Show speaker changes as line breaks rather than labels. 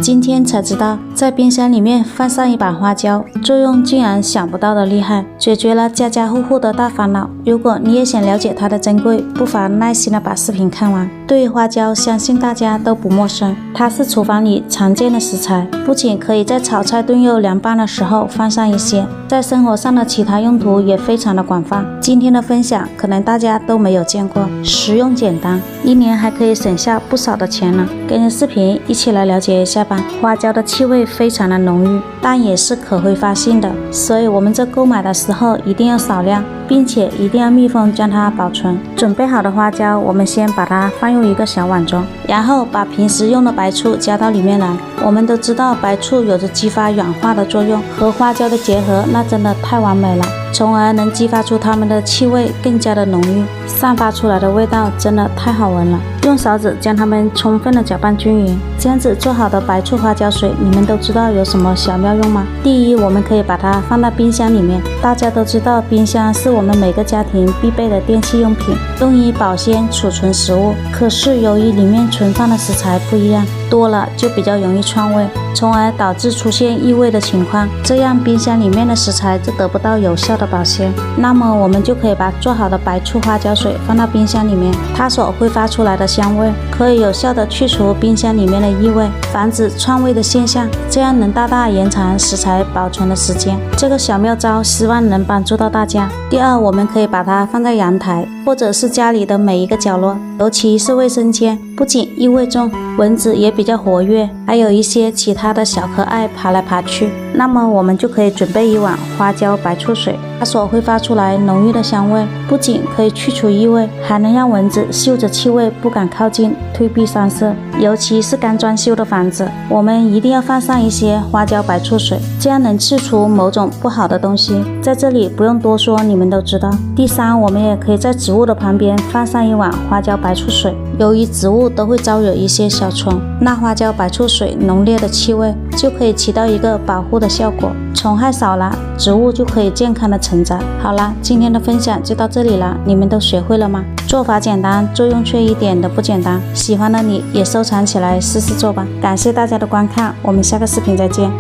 今天才知道，在冰箱里面放上一把花椒，作用竟然想不到的厉害，解决了家家户户的大烦恼。如果你也想了解它的珍贵，不妨耐心的把视频看完。对于花椒，相信大家都不陌生，它是厨房里常见的食材，不仅可以在炒菜炖肉凉拌的时候放上一些，在生活上的其他用途也非常的广泛。今天的分享可能大家都没有见过，实用简单，一年还可以省下不少的钱呢。跟着视频一起来了解一下吧。花椒的气味非常的浓郁，但也是可挥发性的，所以我们在购买的时候一定要少量，并且一定要密封将它保存。准备好的花椒，我们先把它放入一个小碗中，然后把平时用的白醋加到里面来。我们都知道白醋有着激发氧化的作用，和花椒的结合那真的太完美了，从而能激发出它们的气味更加的浓郁，散发出来的味道真的太好闻了。用勺子将它们充分的搅拌均匀。这样子做好的白醋花椒水，你们都知道有什么小妙用吗？第一，我们可以把它放到冰箱里面。大家都知道，冰箱是我们每个家庭必备的电器用品，用于保鲜储存食物。可是由于里面存放的食材不一样，多了就比较容易串味，从而导致出现异味的情况，这样冰箱里面的食材就得不到有效的保鲜。那么我们就可以把做好的白醋花椒水放到冰箱里面，它所挥发出来的香味可以有效的去除冰箱里面的异味，防止串味的现象，这样能大大延长食材保存的时间。这个小妙招希望能帮助到大家。第二，我们可以把它放在阳台或者是家里的每一个角落，尤其是卫生间，不仅异味重，蚊子也比较活跃，还有一些其他的小可爱爬来爬去。那么我们就可以准备一碗花椒白醋水，它所挥发出来浓郁的香味，不仅可以去除异味，还能让蚊子嗅着气味不敢靠近，退避三舍。尤其是刚装修的房子，我们一定要放上一些花椒白醋水，这样能去除某种不好的东西。在这里不用多说，你们都知道。第三，我们也可以在植物的旁边放上一碗花椒白醋水。由于植物都会招惹一些小虫，那花椒白醋水浓烈的气味就可以起到一个保护的效果，虫害少了，植物就可以健康的成长。好了，今天的分享就到这里了，你们都学会了吗？做法简单，作用却一点都不简单。喜欢的你也收藏起来试试做吧。感谢大家的观看，我们下个视频再见。